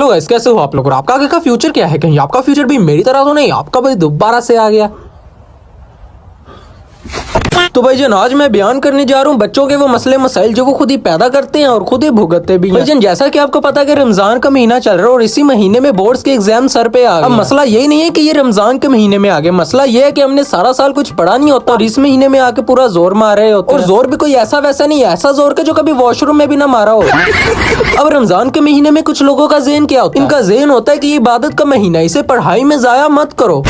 Hello guys, कैसे हो आप लोग और आपका आगे का फ्यूचर क्या है? कहीं आपका फ्यूचर भी मेरी तरह तो नहीं, आपका भाई दोबारा से आ गया। तो भाईजान आज मैं बयान करने जा रहा हूँ बच्चों के वो मसले मसाइल जो वो खुद ही पैदा करते हैं और खुद ही भुगतते भी हैं। भाईजान जैसा कि आपको पता है कि रमजान का महीना चल रहा है और इसी महीने में बोर्ड्स के एग्जाम सर पे आ गए। अब मसला यही नहीं है कि ये रमजान के महीने में आ गए, मसला ये है कि हमने सारा साल कुछ पढ़ा नहीं होता और इस महीने में आके पूरा जोर मार रहे होते हैं। और जोर भी कोई ऐसा वैसा नहीं, ऐसा जोर के जो कभी वॉशरूम में भी ना मारा हो। अब रमजान के महीने में कुछ लोगों का ज़हन क्या होता है? इनका ज़हन होता है कि ये इबादत का महीना, इसे पढ़ाई में जाया मत करो।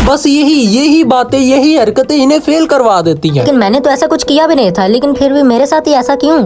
बस यही बातें, यही हरकतें इन्हें फेल करवा देती हैं। लेकिन मैंने तो ऐसा कुछ किया भी नहीं था, लेकिन फिर भी मेरे साथ ही ऐसा क्यों?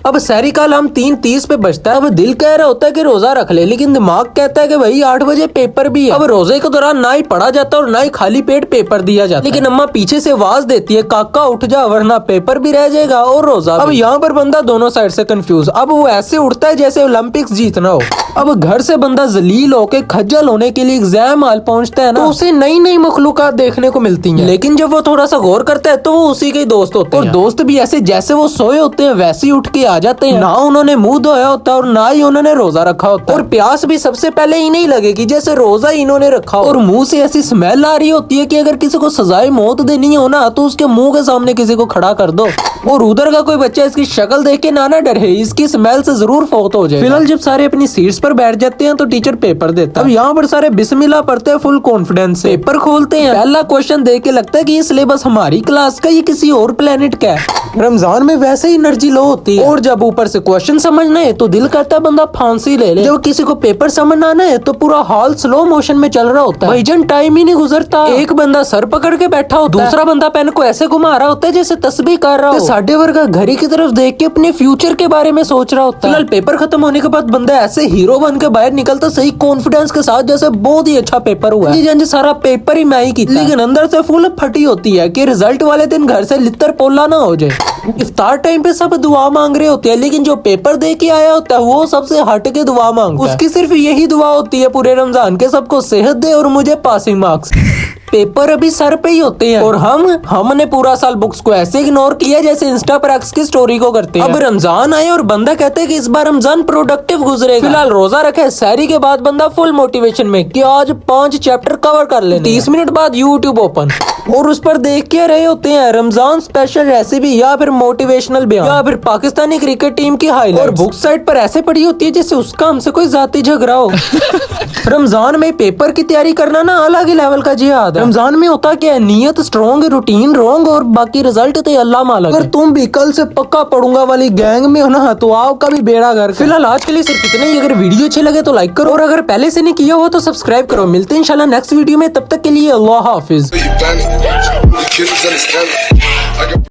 अब सहरी काल हम 3:30 पे बजता है। अब दिल कह रहा होता है कि रोजा रख ले, लेकिन दिमाग कहता है कि भाई 8 बजे पेपर भी है। अब रोजे के दौरान ना ही पढ़ा जाता और ना ही खाली पेट पेपर दिया जाता। लेकिन अम्मा पीछे से आवाज देती है, काका उठ जा वरना पेपर भी रह जाएगा और रोजा। अब यहाँ पर बंदा दोनों साइड से कंफ्यूज। अब वो ऐसे उठता है जैसे ओलंपिक्स जीतना हो। अब घर से बंदा जलील होके खज्जल होने के लिए एग्जाम हॉल पहुंचता है ना, तो उसे नई नई मखलूकात देखने को मिलती हैं। लेकिन जब वो थोड़ा सा गौर करता है तो वो उसी के दोस्त होते हैं। और दोस्त भी ऐसे जैसे वो सोए होते हैं वैसे ही उठ के आ जाते हैं। ना उन्होंने मुंह धोया होता और ना ही उन्होंने रोजा रखा होता। और प्यास भी सबसे पहले ही नहीं लगेगी जैसे रोजा इन्होंने रखा हो। और मुंह से ऐसी स्मेल आ रही होती है कि अगर किसी को सजाए मौत देनी हो ना तो उसके मुंह के सामने किसी को खड़ा कर दो। और उधर का कोई बच्चा इसकी शक्ल देख के ना डरे, इसकी स्मेल से जरूर फौत हो जाए। फिलहाल जब सारे अपनी सीट्स पर बैठ जाते हैं तो टीचर पेपर देता है। अब यहाँ पर सारे बिस्मिल्लाह पढ़ते हैं फुल कॉन्फिडेंस से। पेपर खोलते हैं, पहला क्वेश्चन देख के लगता है कि ये सिलेबस हमारी क्लास का, ये किसी और प्लेनेट का है। रमजान में वैसे ही एनर्जी लो होती है और जब ऊपर से क्वेश्चन समझना है तो दिल करता है बंदा फांसी ले ले। जब किसी को पेपर समझना आना है तो पूरा हॉल स्लो मोशन में चल रहा होता है। भाईजान टाइम ही नहीं गुजरता। एक बंदा सर पकड़ के बैठा होता है, दूसरा बंदा पेन को ऐसे घुमा रहा होता है जैसे तस्बीह कर रहा हो। साढ़े वर्ग घड़ी की तरफ देख के अपने फ्यूचर के बारे में सोच रहा होता है। फिलहाल पेपर खत्म होने के बाद बंदा ऐसे हीरो बन के बाहर निकलता सही कॉन्फिडेंस के साथ जैसे बहुत ही अच्छा पेपर हुआ है, सारा पेपर ही मैं ही किया। लेकिन अंदर से फुल फटी होती है कि रिजल्ट वाले दिन घर से लितर पोला ना हो जाए। इफ्तार टाइम पे सब दुआ मांग रहे होते हैं, लेकिन जो पेपर दे के आया होता है वो सबसे हट के दुआ मांगता है। उसकी सिर्फ यही दुआ होती है पूरे रमजान के, सबको सेहत दे और मुझे पासिंग मार्क्स। पेपर अभी सर पे ही होते हैं और हमने पूरा साल बुक्स को ऐसे इग्नोर किया जैसे इंस्टा पर एक्स की स्टोरी को करते हैं। अब रमजान आए और बंदा कहते हैं कि इस बार रमजान प्रोडक्टिव गुजरेगा। फिलहाल रोजा रखे, सहरी के बाद बंदा फुल मोटिवेशन में कि आज 5 चैप्टर कवर कर लेने। 30 मिनट बाद यूट्यूब ओपन और उस पर देख के रहे होते हैं रमजान स्पेशल रेसिपी या फिर मोटिवेशनल बयान या फिर पाकिस्तानी क्रिकेट टीम की हाईलाइट। और बुक साइड पर ऐसे पड़ी होती है जैसे उसका हमसे कोई जाती झगड़ा हो। रमजान में पेपर की तैयारी करना ना अलग ही लेवल का जिहाद। रमजान में होता क्या है, नियत स्ट्रॉन्ग, रूटीन रॉन्ग और बाकी रिजल्ट तो अल्लाह मालूम। अगर तुम भी कल से पक्का पढ़ूंगा वाली गैंग में हो ना तो आपका भी बेड़ा गर्क। फिलहाल आज के लिए सिर्फ इतना ही। अगर वीडियो अच्छे लगे तो लाइक करो और अगर पहले से नहीं किया हो तो सब्सक्राइब करो। मिलते हैं इंशाल्लाह नेक्स्ट वीडियो में, तब तक के लिए अल्लाह हाफिज।